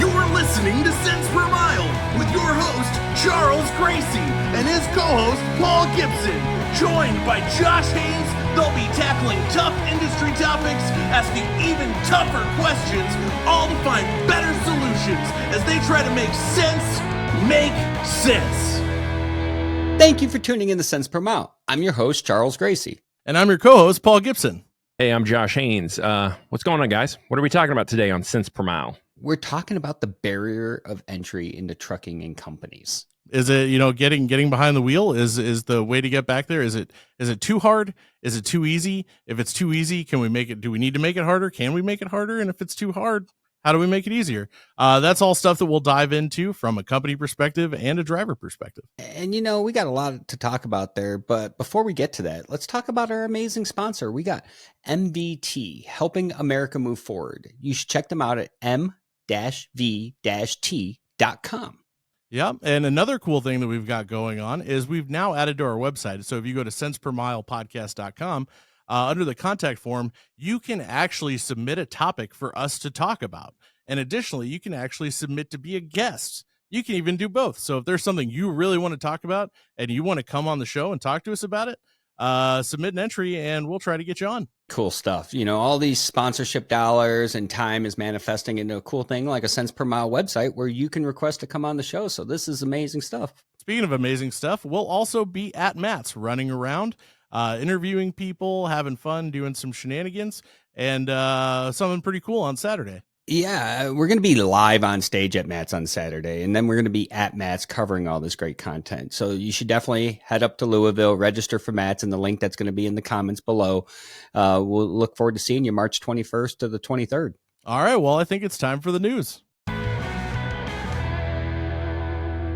You're listening to Cents Per Mile with your host, Charles Gracie, and his co-host, Paul Gibson. Joined by Josh Haynes, they'll be tackling tough industry topics, asking even tougher questions, all to find better solutions as they try to make sense make sense. Thank you for tuning in to Cents Per Mile. I'm your host, Charles Gracie. And I'm your co-host, Paul Gibson. Hey, I'm Josh Haynes. What's going on, guys? What are we talking about today on Cents Per Mile? We're talking about the barrier of entry into trucking and companies. Is it, getting behind the wheel is the way to get back there? Is it too hard? Is it too easy? If it's too easy, do we need to make it harder? Can we make it harder? And if it's too hard, how do we make it easier? That's all stuff that we'll dive into from a company perspective and a driver perspective. And we got a lot to talk about there, but before we get to that, let's talk about our amazing sponsor. We got MVT, Helping America Move Forward. You should check them out at m-v-t.com. Yeah, and another cool thing that we've got going on is we've now added to our website. So if you go to centspermilepodcast.com, under the contact form, you can actually submit a topic for us to talk about. And additionally, you can actually submit to be a guest. You can even do both. So if there's something you really want to talk about and you want to come on the show and talk to us about it, submit an entry and we'll try to get you on. Cool stuff. All these sponsorship dollars and time is manifesting into a cool thing like a Cents Per Mile website where you can request to come on the show. So this is amazing stuff. Speaking of amazing stuff, we'll also be at Matt's running around, interviewing people, having fun, doing some shenanigans, and something pretty cool on Saturday. Yeah, we're going to be live on stage at Matt's on Saturday, and then we're going to be at Matt's covering all this great content. So you should definitely head up to Louisville, register for Matt's, and the link that's going to be in the comments below. We'll look forward to seeing you March 21st to the 23rd. All right, well, I think it's time for the news.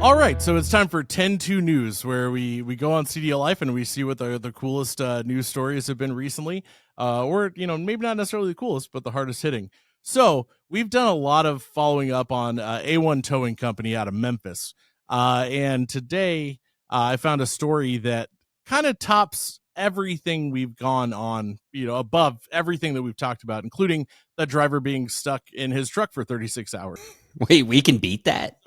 All right, so it's time for 10-2 News, where we go on CDLLife and we see what the coolest news stories have been recently, or, maybe not necessarily the coolest, but the hardest hitting. So we've done a lot of following up on A1 Towing Company out of Memphis. And today I found a story that kind of tops everything we've gone on, above everything that we've talked about, including the driver being stuck in his truck for 36 hours. Wait, we can beat that?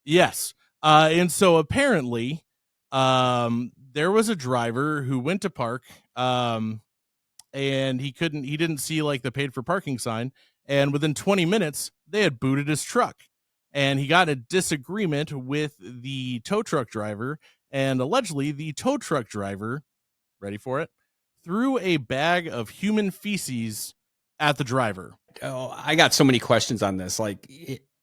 Yes. And so apparently there was a driver who went to park and he didn't see like the paid for parking sign. And within 20 minutes, they had booted his truck. And he got a disagreement with the tow truck driver. And allegedly, the tow truck driver, ready for it, threw a bag of human feces at the driver. Oh, I got so many questions on this. Like,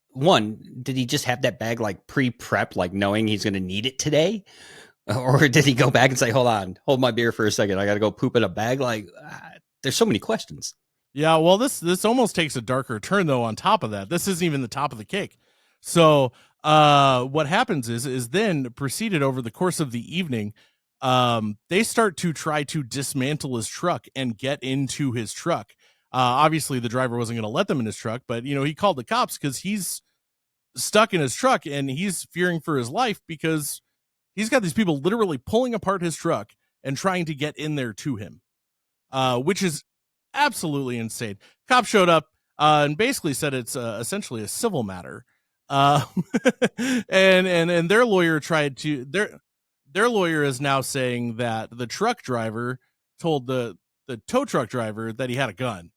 one, did he just have that bag like pre-prepped, like knowing he's going to need it today? Or did he go back and say, hold my beer for a second, I got to go poop in a bag? Like, there's so many questions. Yeah, well, this almost takes a darker turn, though, on top of that. This isn't even the top of the cake. So what happens is then proceeded over the course of the evening, they start to try to dismantle his truck and get into his truck. Obviously, the driver wasn't going to let them in his truck, but, he called the cops because he's stuck in his truck and he's fearing for his life because he's got these people literally pulling apart his truck and trying to get in there to him, which is absolutely insane. Cops showed up and basically said it's essentially a civil matter. And their lawyer their lawyer is now saying that the truck driver told the tow truck driver that he had a gun,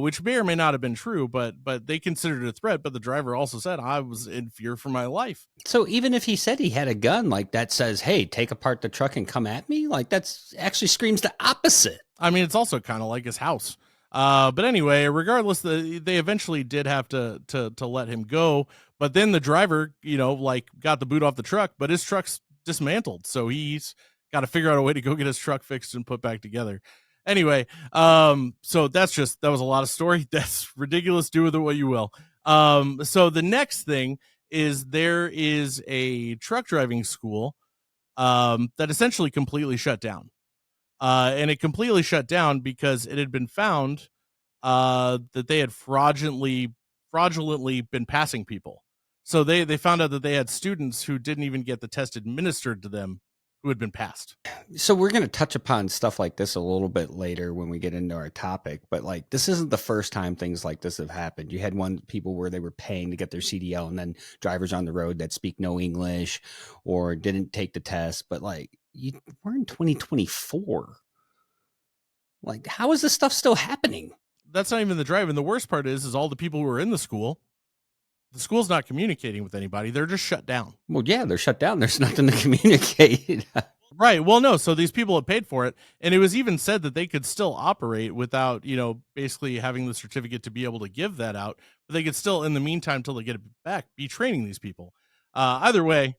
which may or may not have been true, but they considered it a threat. But the driver also said, I was in fear for my life. So even if he said he had a gun, like that says, hey, take apart the truck and come at me, like that's actually screams the opposite. I mean, it's also kind of like his house. But anyway, regardless, they eventually did have to let him go. But then the driver, got the boot off the truck, but his truck's dismantled. So he's got to figure out a way to go get his truck fixed and put back together. Anyway, so that was a lot of story. That's ridiculous. Do with it what you will. So the next thing is there is a truck driving school that essentially completely shut down. And it completely shut down because it had been found that they had fraudulently been passing people. So they found out that they had students who didn't even get the test administered to them who had been passed. So we're going to touch upon stuff like this a little bit later when we get into our topic, but like this isn't the first time things like this have happened. You had people where they were paying to get their CDL and then drivers on the road that speak no English or didn't take the test, but like we're in 2024. Like, how is this stuff still happening? That's not even the drive. And the worst part is all the people who are in the school's not communicating with anybody. They're just shut down. Well, yeah, they're shut down. There's nothing to communicate. Right. Well, no. So these people have paid for it. And it was even said that they could still operate without, basically having the certificate to be able to give that out. But they could still, in the meantime, till they get it back, be training these people. Either way,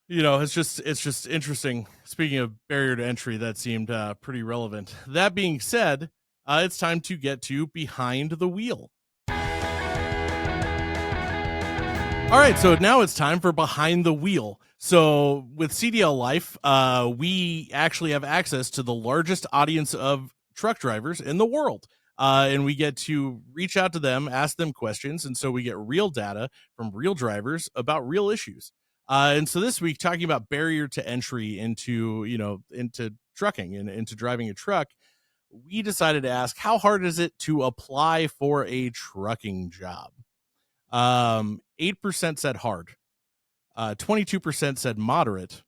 it's just interesting. Speaking of barrier to entry, that seemed pretty relevant. That being said, it's time to get to behind the wheel. All right, so now it's time for behind the wheel. So with CDLLife, we actually have access to the largest audience of truck drivers in the world. And we get to reach out to them, ask them questions. And so we get real data from real drivers about real issues. And so this week, talking about barrier to entry into trucking and into driving a truck, we decided to ask, how hard is it to apply for a trucking job? 8% said hard, 22% said moderate,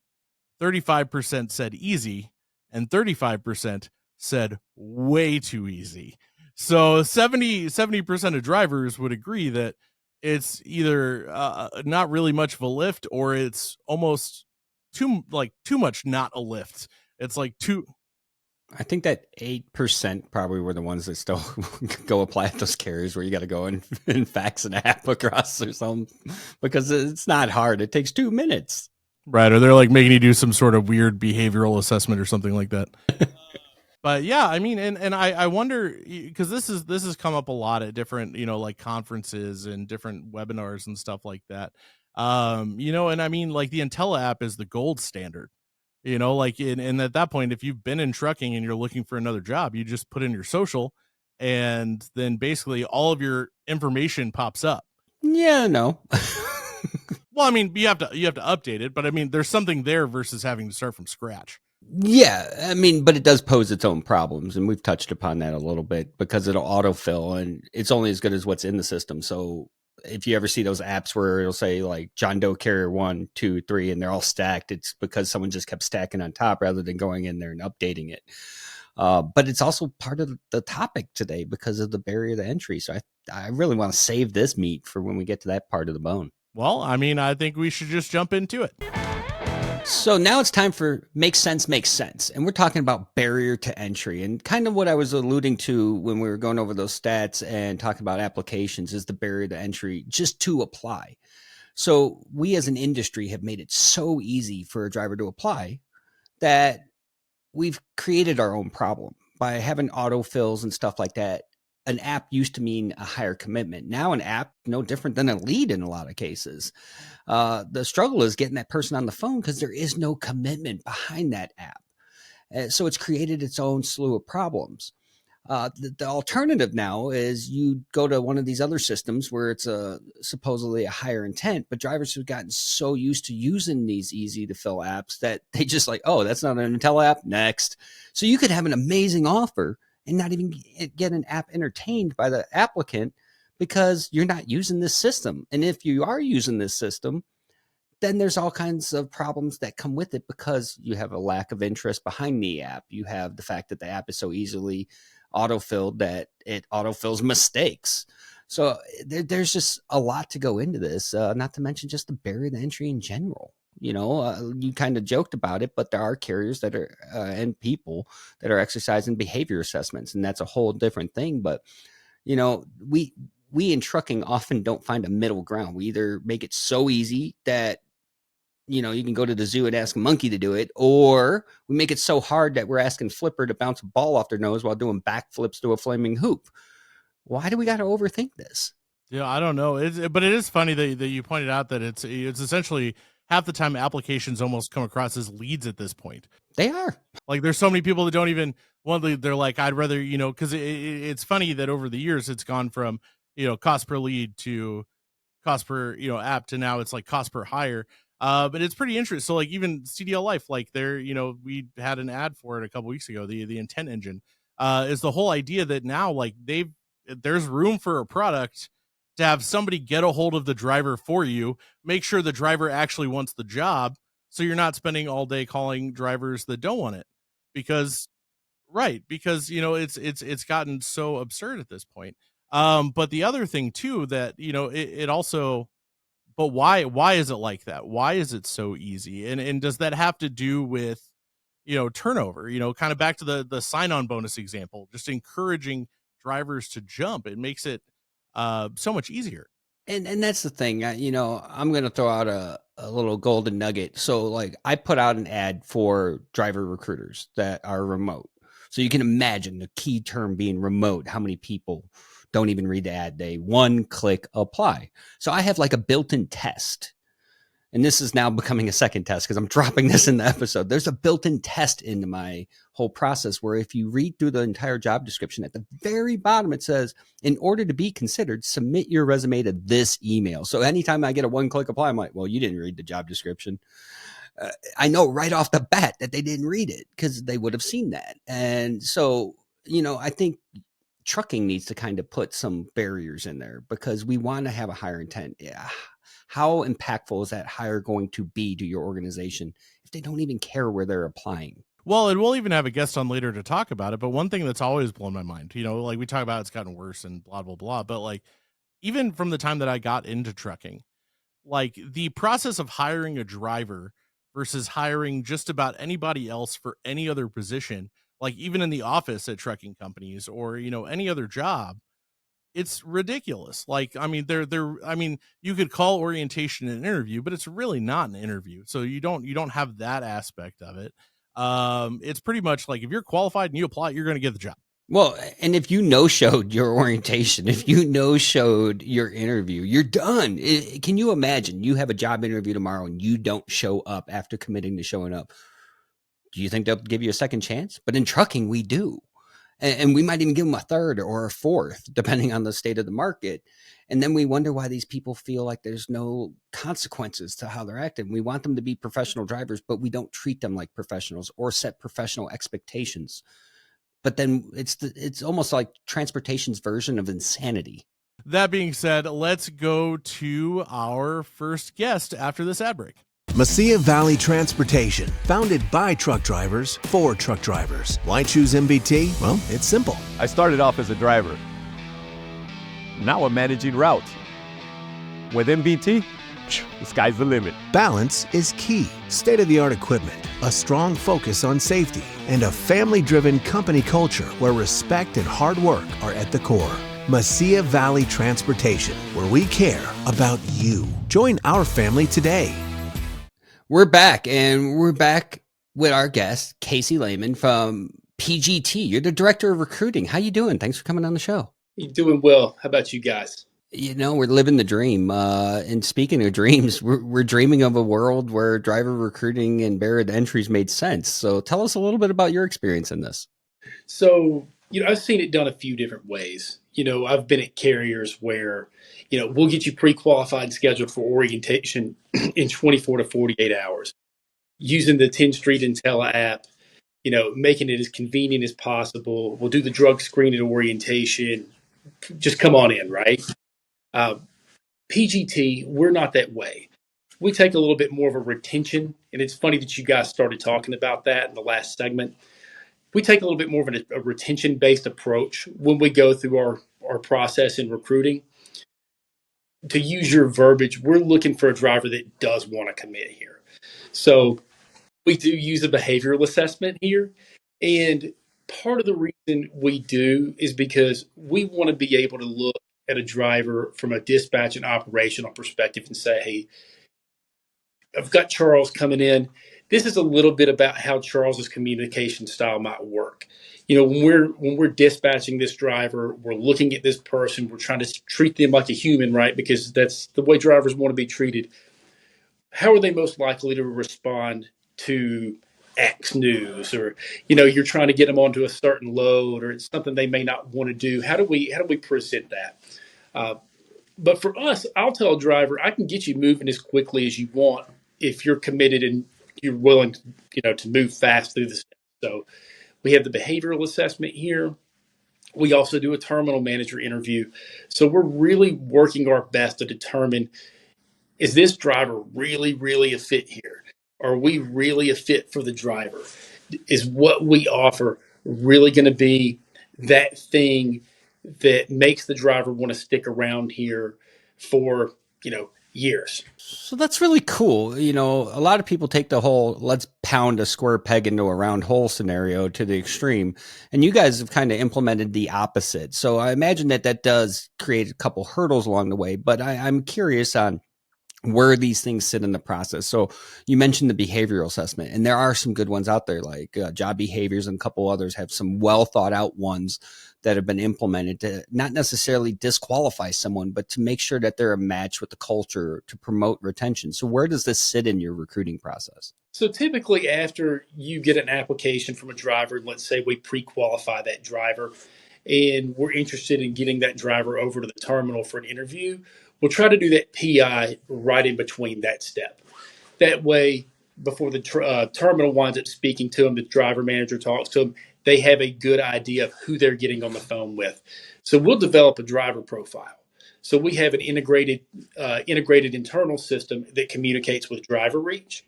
35% said easy, and 35% said way too easy. So 70% of drivers would agree that it's either not really much of a lift, or it's almost too much not a lift. It's like too. I think that 8% probably were the ones that still go apply at those carriers where you got to go and fax an app across or something, because it's not hard. It takes 2 minutes. Right. Or they're like making you do some sort of weird behavioral assessment or something like that. But yeah, I mean, and I wonder, because this has come up a lot at different, like conferences and different webinars and stuff like that. And I mean, like the Intella app is the gold standard. And at that point, if you've been in trucking and you're looking for another job, you just put in your social, and then basically all of your information pops up. Yeah, no. Well, I mean, you have to update it, but I mean, there's something there versus having to start from scratch. Yeah, I mean, but it does pose its own problems, and we've touched upon that a little bit, because it'll autofill, and it's only as good as what's in the system. So if you ever see those apps where it'll say like John Doe carrier 1, 2, 3, and they're all stacked, it's because someone just kept stacking on top rather than going in there and updating it. But it's also part of the topic today because of the barrier to entry. So I really want to save this meat for when we get to that part of the bone. Well, I mean, I think we should just jump into it. So now it's time for Make Sense. And we're talking about barrier to entry, and kind of what I was alluding to when we were going over those stats and talking about applications is the barrier to entry just to apply. So we as an industry have made it so easy for a driver to apply that we've created our own problem by having autofills and stuff like that. An app used to mean a higher commitment. Now an app, no different than a lead in a lot of cases. The struggle is getting that person on the phone because there is no commitment behind that app. So it's created its own slew of problems. The alternative now is you go to one of these other systems where it's supposedly a higher intent, but drivers have gotten so used to using these easy to fill apps that they just like, oh, that's not an Intel app, next. So you could have an amazing offer and not even get an app entertained by the applicant because you're not using this system. And if you are using this system, then there's all kinds of problems that come with it because you have a lack of interest behind the app. You have the fact that the app is so easily autofilled that it autofills mistakes. So there's just a lot to go into this, not to mention just the barrier to entry in general. You kind of joked about it, but there are carriers that are and people that are exercising behavior assessments, and that's a whole different thing. But we in trucking often don't find a middle ground. We either make it so easy that you can go to the zoo and ask a monkey to do it, or we make it so hard that we're asking Flipper to bounce a ball off their nose while doing backflips to a flaming hoop. Why do we got to overthink this? Yeah, I don't know. But it is funny that you pointed out that it's essentially half the time applications almost come across as leads at this point. They are. Like there's so many people that don't even they're like, I'd rather, because it's funny that over the years it's gone from, cost per lead to cost per, app to now it's like cost per hire. But it's pretty interesting. So like even CDLLife, like they're, we had an ad for it a couple weeks ago, the intent engine, is the whole idea that now like there's room for a product to have somebody get a hold of the driver for you, make sure the driver actually wants the job. So you're not spending all day calling drivers that don't want it because right. Because, it's gotten so absurd at this point. But the other thing too, that, it also, but why is it like that? Why is it so easy? And does that have to do with, turnover, kind of back to the sign-on bonus example, just encouraging drivers to jump. It makes it so much easier. And that's the thing, I'm going to throw out a little golden nugget. So like I put out an ad for driver recruiters that are remote. So you can imagine the key term being remote, how many people don't even read the ad. They one click apply. So I have like a built-in test. And this is now becoming a second test because I'm dropping this in the episode. There's a built-in test into my whole process where if you read through the entire job description, at the very bottom, it says, in order to be considered, submit your resume to this email. So anytime I get a one-click apply, I'm like, well, you didn't read the job description. I know right off the bat that they didn't read it because they would have seen that. And so, I think trucking needs to kind of put some barriers in there because we want to have a higher intent. Yeah. How impactful is that hire going to be to your organization if they don't even care where they're applying? Well, and we'll even have a guest on later to talk about it. But one thing that's always blown my mind, like we talk about it's gotten worse and blah, blah, blah. But like, even from the time that I got into trucking, like the process of hiring a driver versus hiring just about anybody else for any other position, like even in the office at trucking companies or, any other job, it's ridiculous. Like, I mean, you could call orientation an interview, but it's really not an interview. So you don't have that aspect of it. It's pretty much like if you're qualified and you apply, you're going to get the job. Well, and if you no-showed your orientation, if you no-showed your interview, you're done. Can you imagine you have a job interview tomorrow and you don't show up after committing to showing up? Do you think they'll give you a second chance? But in trucking, we do. And we might even give them a third or a fourth, depending on the state of the market. And then we wonder why these people feel like there's no consequences to how they're acting. We want them to be professional drivers, but we don't treat them like professionals or set professional expectations. But then it's almost like transportation's version of insanity. That being said, let's go to our first guest after this ad break. Mesilla Valley Transportation, founded by truck drivers for truck drivers. Why choose MVT? Well, it's simple. I started off as a driver. Now I'm managing routes. With MVT, the sky's the limit. Balance is key. State-of-the-art equipment, a strong focus on safety, and a family-driven company culture where respect and hard work are at the core. Mesilla Valley Transportation, where we care about you. Join our family today. We're back, and we're back with our guest, Casey Lehman from PGT. You're the director of recruiting. How you doing? Thanks for coming on the show. You're doing well. How about you guys? We're living the dream. And speaking of dreams, we're dreaming of a world where driver recruiting and barrier to entries made sense. So tell us a little bit about your experience in this. So, I've seen it done a few different ways. I've been at carriers where, we'll get you pre-qualified and scheduled for orientation in 24 to 48 hours using the 10 Street Intel app, making it as convenient as possible. We'll do the drug screen at orientation. Just come on in, right? PGT, we're not that way. We take a little bit more of a retention, and it's funny that you guys started talking about that in the last segment. We take a little bit more of a retention-based approach when we go through our process in recruiting. To use your verbiage, we're looking for a driver that does want to commit here. So we do use a behavioral assessment here. And part of the reason we do is because we want to be able to look at a driver from a dispatch and operational perspective and say, hey, I've got Charles coming in. This is a little bit about how Charles's communication style might work. When we're dispatching this driver, we're looking at this person, we're trying to treat them like a human, right? Because that's the way drivers want to be treated. How are they most likely to respond to X news, or you're trying to get them onto a certain load, or it's something they may not want to do? How do we present that? But for us, I'll tell a driver, I can get you moving as quickly as you want if you're committed and you're willing to move fast through the steps. So we have the behavioral assessment here. We also do a terminal manager interview. So we're really working our best to determine, is this driver really, really a fit here? Are we really a fit for the driver? Is what we offer really going to be that thing that makes the driver want to stick around here for, years? So that's really cool. You know, a lot of people take the whole let's pound a square peg into a round hole scenario to the extreme. And you guys have kind of implemented the opposite. So I imagine that does create a couple hurdles along the way. But I'm curious on where these things sit in the process. So you mentioned the behavioral assessment, and there are some good ones out there, like job behaviors, and a couple others have some well thought out ones that have been implemented to not necessarily disqualify someone, but to make sure that they're a match with the culture to promote retention. So where does this sit in your recruiting process? So typically after you get an application from a driver, let's say we pre-qualify that driver and we're interested in getting that driver over to the terminal for an interview, we'll try to do that PI right in between that step. That way, before the terminal winds up speaking to them, the driver manager talks to them, they have a good idea of who they're getting on the phone with. So we'll develop a driver profile. So we have an integrated internal system that communicates with driver reach.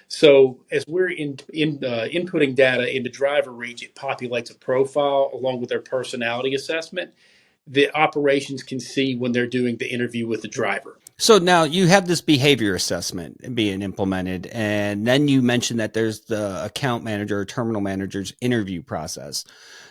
So as we're inputting data into driver reach, it populates a profile along with their personality assessment that operations can see when they're doing the interview with the driver. So now you have this behavior assessment being implemented, and then you mentioned that there's the account manager or terminal manager's interview process.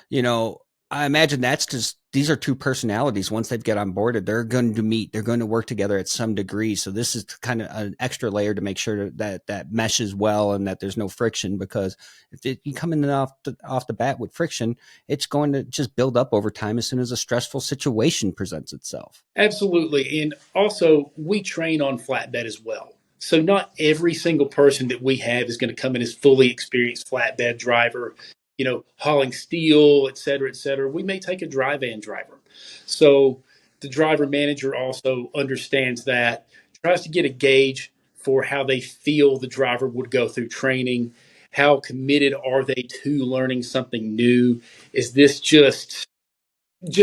You know, I imagine that's just, these are two personalities. Once they've get onboarded, they're going to meet, they're going to work together at some degree. So this is kind of an extra layer to make sure that meshes well and that there's no friction, because if you come in off the bat with friction, it's going to just build up over time as soon as a stressful situation presents itself. Absolutely. And also we train on flatbed as well. So not every single person that we have is going to come in as fully experienced flatbed driver, hauling steel, et cetera, et cetera. We may take a dry van driver. So the driver manager also understands that, tries to get a gauge for how they feel the driver would go through training. How committed are they to learning something new? Is this just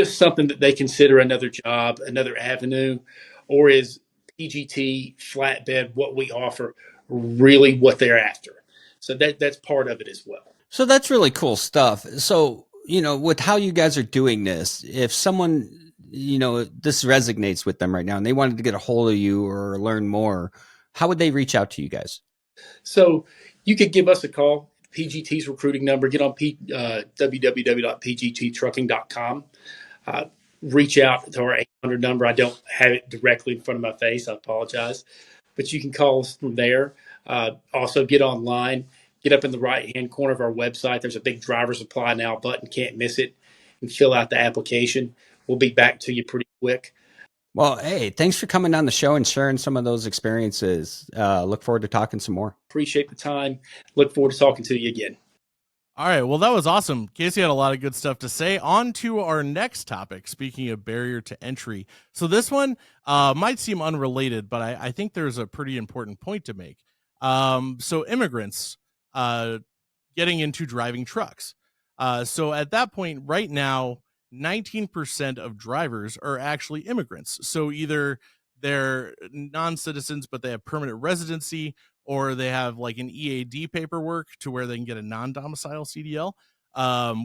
something that they consider another job, another avenue? Or is PGT flatbed, what we offer, really what they're after? So that's part of it as well. So that's really cool stuff. So, with how you guys are doing this, if someone, this resonates with them right now and they wanted to get a hold of you or learn more, how would they reach out to you guys? So you could give us a call, PGT's recruiting number, get on www.pgttrucking.com. Reach out to our 800 number. I don't have it directly in front of my face. I apologize. But you can call us from there. Also get online. Get up in the right-hand corner of our website. There's a big driver's apply now button. Can't miss it. And fill out the application. We'll be back to you pretty quick. Well, hey, thanks for coming on the show and sharing some of those experiences. Look forward to talking some more. Appreciate the time. Look forward to talking to you again. All right. Well, that was awesome. Casey had a lot of good stuff to say. On to our next topic, speaking of barrier to entry. So this one might seem unrelated, but I think there's a pretty important point to make. So immigrants getting into driving trucks. So at that point right now, 19% of drivers are actually immigrants. So either they're non-citizens, but they have permanent residency, or they have like an EAD paperwork to where they can get a non-domicile CDL,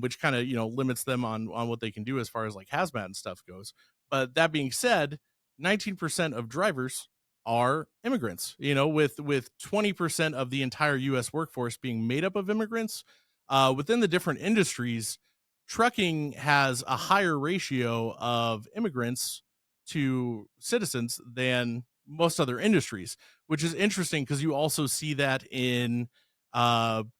which kind of, limits them on what they can do as far as like hazmat and stuff goes. But that being said, 19% of drivers are immigrants, with 20% of the entire U.S. workforce being made up of immigrants. Within the different industries, trucking has a higher ratio of immigrants to citizens than most other industries, which is interesting because you also see that in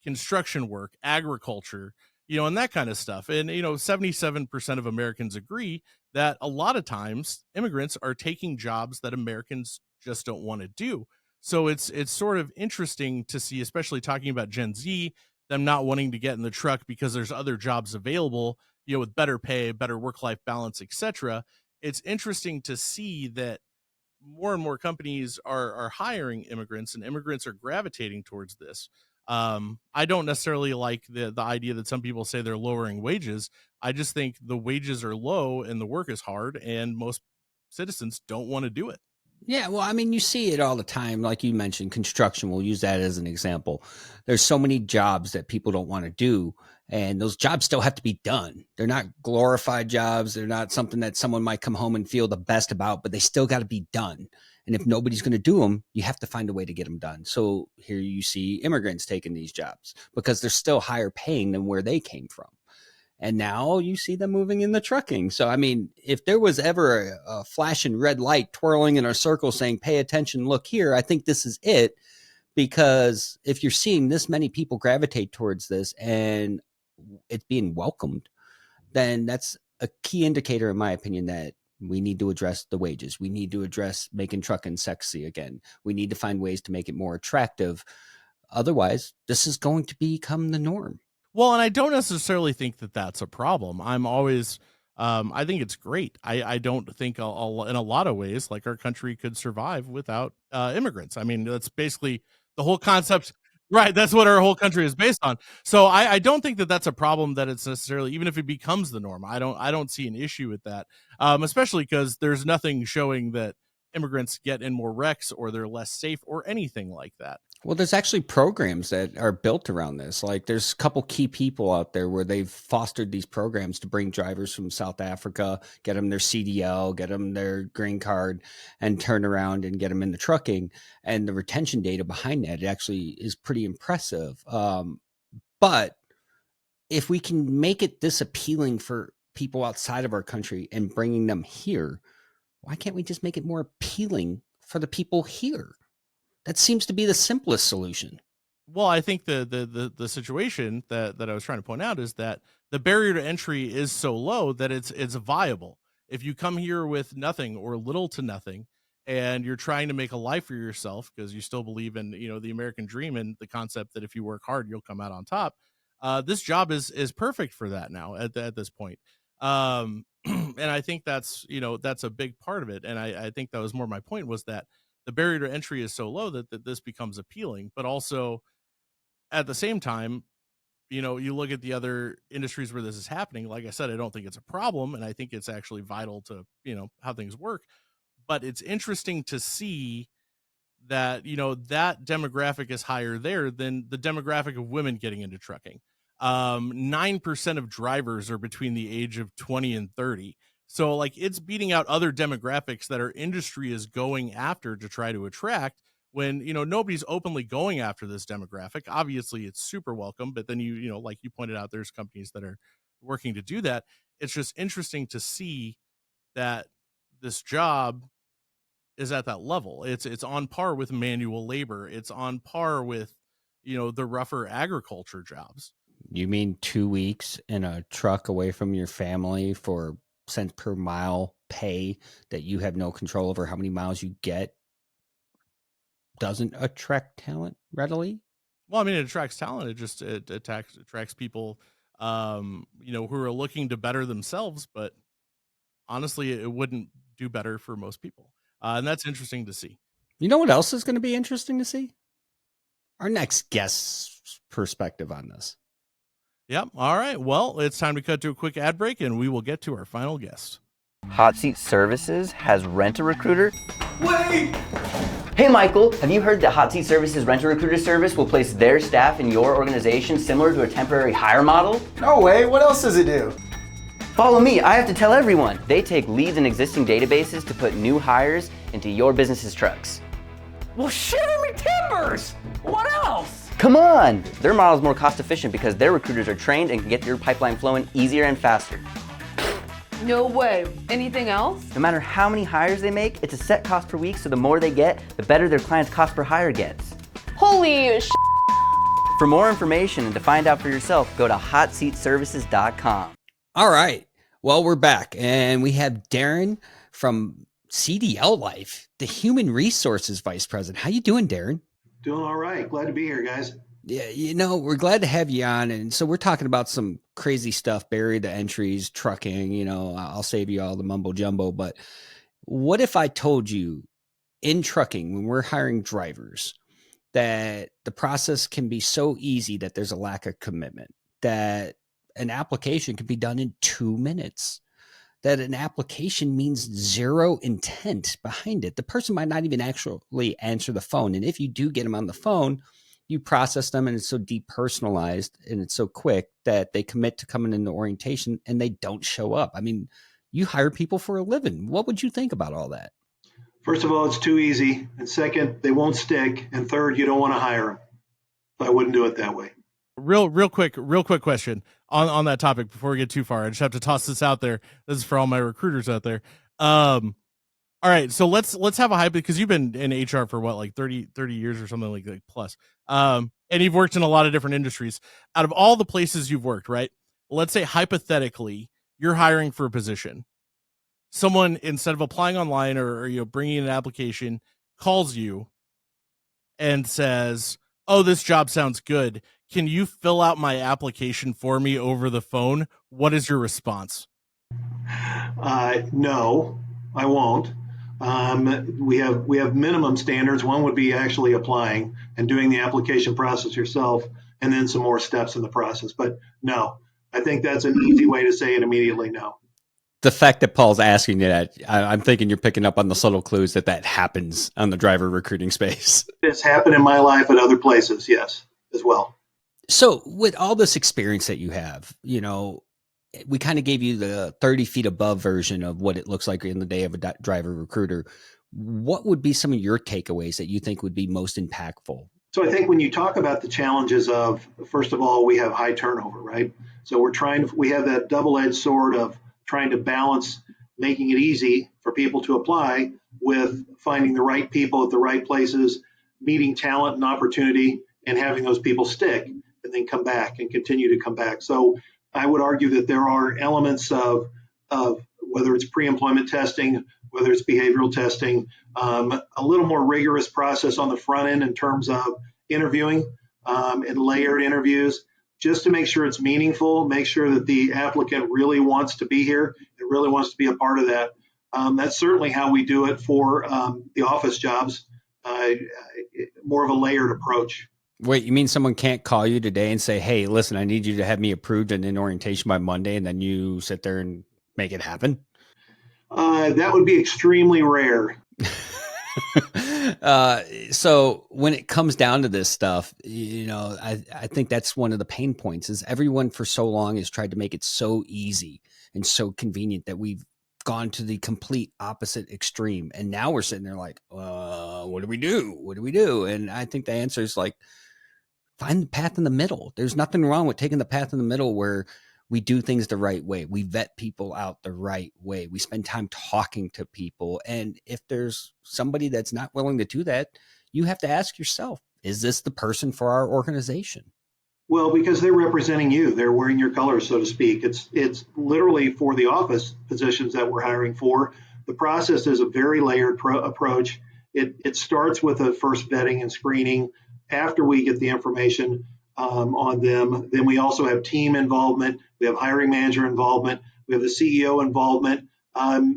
construction work, agriculture, and that kind of stuff. And, 77% of Americans agree that a lot of times immigrants are taking jobs that Americans just don't want to do. So it's sort of interesting to see, especially talking about Gen Z, them not wanting to get in the truck because there's other jobs available, with better pay, better work-life balance, etc. It's interesting to see that more and more companies are hiring immigrants, and immigrants are gravitating towards this. I don't necessarily like the idea that some people say they're lowering wages. I just think the wages are low and the work is hard, and most citizens don't want to do it. Yeah, well, I mean, you see it all the time. Like you mentioned, construction, we'll use that as an example. There's so many jobs that people don't want to do, and those jobs still have to be done. They're not glorified jobs. They're not something that someone might come home and feel the best about, but they still got to be done. And if nobody's going to do them, you have to find a way to get them done. So here you see immigrants taking these jobs because they're still higher paying than where they came from. And now you see them moving in the trucking. So, I mean, if there was ever a flashing red light twirling in a circle saying, pay attention, look here, I think this is it. Because if you're seeing this many people gravitate towards this and it's being welcomed, then that's a key indicator, in my opinion, that we need to address the wages. We need to address making trucking sexy again. We need to find ways to make it more attractive. Otherwise, this is going to become the norm. Well, and I don't necessarily think that that's a problem. I'm always, I think it's great. I don't think in a lot of ways, like our country could survive without immigrants. I mean, that's basically the whole concept, right? That's what our whole country is based on. So I don't think that that's a problem that it's necessarily, even if it becomes the norm, I don't see an issue with that, especially because there's nothing showing that immigrants get in more wrecks or they're less safe or anything like that. Well, there's actually programs that are built around this. Like there's a couple key people out there where they've fostered these programs to bring drivers from South Africa, get them their CDL, get them their green card, and turn around and get them into trucking. And the retention data behind that actually is pretty impressive. But if we can make it this appealing for people outside of our country and bringing them here, why can't we just make it more appealing for the people here? That seems to be the simplest solution. Well, I think the situation that I was trying to point out is that the barrier to entry is so low that it's viable. If you come here with nothing or little to nothing, and you're trying to make a life for yourself because you still believe in the American dream and the concept that if you work hard you'll come out on top, this job is perfect for that now at this point. And I think that's that's a big part of it. And I think that was more my point, was that the barrier to entry is so low that this becomes appealing, but also at the same time, you look at the other industries where this is happening. Like I said, I don't think it's a problem. And I think it's actually vital to, how things work, but it's interesting to see that, that demographic is higher there than the demographic of women getting into trucking. 9% of drivers are between the age of 20 and 30. So like it's beating out other demographics that our industry is going after to try to attract, when, nobody's openly going after this demographic. Obviously it's super welcome, but then like you pointed out, there's companies that are working to do that. It's just interesting to see that this job is at that level. It's on par with manual labor. It's on par with, the rougher agriculture jobs. You mean 2 weeks in a truck away from your family for cents per mile pay that you have no control over how many miles you get doesn't attract talent readily? Well, I mean, it attracts talent. It attracts people, who are looking to better themselves, but honestly, it wouldn't do better for most people. And that's interesting to see. You know what else is going to be interesting to see? Our next guest's perspective on this. Yep. All right. Well, it's time to cut to a quick ad break, and we will get to our final guest. Hot Seat Services has Rent-A-Recruiter. Wait! Hey Michael, have you heard that Hot Seat Services Rent-A-Recruiter service will place their staff in your organization similar to a temporary hire model? No way, what else does it do? Follow me, I have to tell everyone. They take leads in existing databases to put new hires into your business's trucks. Well, shiver me timbers! What else? Come on! Their model is more cost efficient because their recruiters are trained and can get your pipeline flowing easier and faster. No way. Anything else? No matter how many hires they make, it's a set cost per week, so the more they get, the better their client's cost per hire gets. Holy sh**. For more information and to find out for yourself, go to hotseatservices.com. All right. Well, we're back, and we have Daren from CDLLife, the Human Resources Vice President. How you doing, Daren? Doing all right. Glad to be here, guys. Yeah, we're glad to have you on. And so we're talking about some crazy stuff, barrier to entries, trucking, I'll save you all the mumbo jumbo. But what if I told you in trucking, when we're hiring drivers, that the process can be so easy that there's a lack of commitment, that an application can be done in 2 minutes, that an application means zero intent behind it. The person might not even actually answer the phone. And if you do get them on the phone, you process them and it's so depersonalized and it's so quick that they commit to coming into orientation and they don't show up. I mean, you hire people for a living. What would you think about all that? First of all, it's too easy. And second, they won't stick. And third, you don't want to hire them. I wouldn't do it that way. Real quick question on that topic before we get too far. I just have to toss this out there. This is for all my recruiters out there. All right, so let's have a hype, because you've been in HR for what, like 30 years or something like plus. And you've worked in a lot of different industries. Out of all the places you've worked, right? Let's say hypothetically you're hiring for a position. Someone, instead of applying online or bringing in an application, calls you and says, "Oh, this job sounds good. Can you fill out my application for me over the phone?" What is your response? No, I won't. We have minimum standards. One would be actually applying and doing the application process yourself, and then some more steps in the process. But no, I think that's an easy way to say it immediately. No. The fact that Paul's asking you that, I'm thinking you're picking up on the subtle clues that happens on the driver recruiting space. It's happened in my life at other places, yes, as well. So with all this experience that you have, we kind of gave you the 30 feet above version of what it looks like in the day of a driver recruiter. What would be some of your takeaways that you think would be most impactful? So I think when you talk about the challenges of, first of all, we have high turnover, right? So we have that double-edged sword of trying to balance making it easy for people to apply with finding the right people at the right places, meeting talent and opportunity, and having those people stick and then come back and continue to come back. So I would argue that there are elements of whether it's pre-employment testing, whether it's behavioral testing, a little more rigorous process on the front end in terms of interviewing and layered interviews, just to make sure it's meaningful, make sure that the applicant really wants to be here and really wants to be a part of that. That's certainly how we do it for the office jobs, more of a layered approach. Wait, you mean someone can't call you today and say, "Hey, listen, I need you to have me approved and in orientation by Monday," and then you sit there and make it happen? That would be extremely rare. So when it comes down to this stuff, I think that's one of the pain points is everyone for so long has tried to make it so easy and so convenient that we've gone to the complete opposite extreme. And now we're sitting there like, what do we do? What do we do? And I think the answer is like, find the path in the middle. There's nothing wrong with taking the path in the middle where we do things the right way. We vet people out the right way. We spend time talking to people. And if there's somebody that's not willing to do that, you have to ask yourself, is this the person for our organization? Well, because they're representing you. They're wearing your colors, so to speak. It's literally for the office positions that we're hiring for. The process is a very layered approach. It starts with a first vetting and screening. After we get the information on them, then we also have team involvement. We have hiring manager involvement. We have the CEO involvement.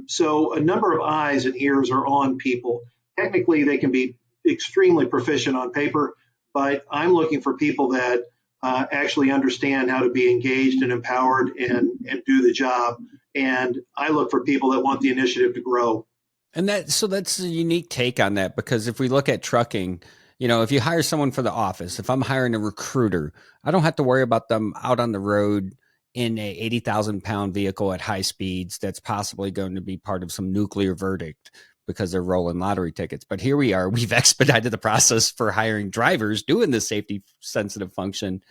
So a number of eyes and ears are on people. Technically, they can be extremely proficient on paper, but I'm looking for people that actually understand how to be engaged and empowered and do the job. And I look for people that want the initiative to grow. And that's a unique take on that, because if we look at trucking, if you hire someone for the office, if I'm hiring a recruiter, I don't have to worry about them out on the road in a 80,000 pound vehicle at high speeds that's possibly going to be part of some nuclear verdict because they're rolling lottery tickets. But here we are, we've expedited the process for hiring drivers doing this safety sensitive function,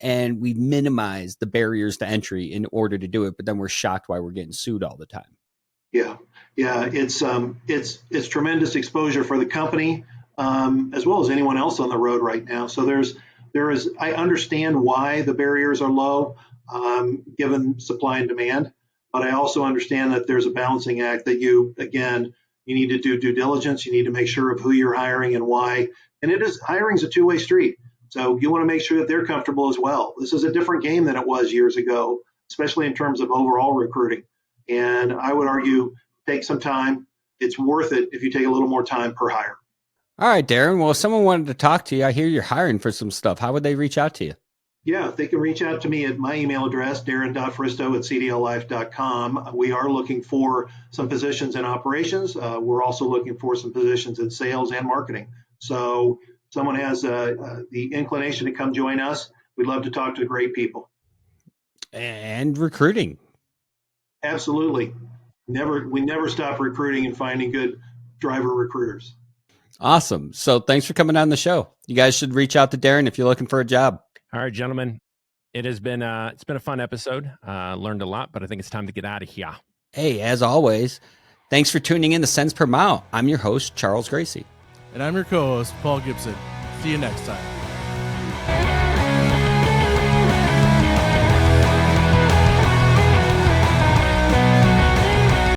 and we minimized the barriers to entry in order to do it. But then we're shocked why we're getting sued all the time. Yeah. It's tremendous exposure for the company, as well as anyone else on the road right now. So I understand why the barriers are low, given supply and demand, but I also understand that there's a balancing act that you need to do due diligence. You need to make sure of who you're hiring and why. And hiring's a two-way street. So you want to make sure that they're comfortable as well. This is a different game than it was years ago, especially in terms of overall recruiting. And I would argue, take some time, it's worth it if you take a little more time per hire. All right, Daren. Well, if someone wanted to talk to you, I hear you're hiring for some stuff. How would they reach out to you? Yeah, they can reach out to me at my email address, Daren.Fristoe@CDLLife.com. We are looking for some positions in operations. We're also looking for some positions in sales and marketing. So if someone has the inclination to come join us, we'd love to talk to great people. And recruiting. Absolutely. We never stop recruiting and finding good driver recruiters. Awesome. So thanks for coming on the show. You guys should reach out to Daren if you're looking for a job. All right, gentlemen. It has been it's been a fun episode. Learned a lot, but I think it's time to get out of here. Hey, as always, thanks for tuning in to Cents Per Mile. I'm your host, Charles Gracie. And I'm your co-host, Paul Gibson. See you next time.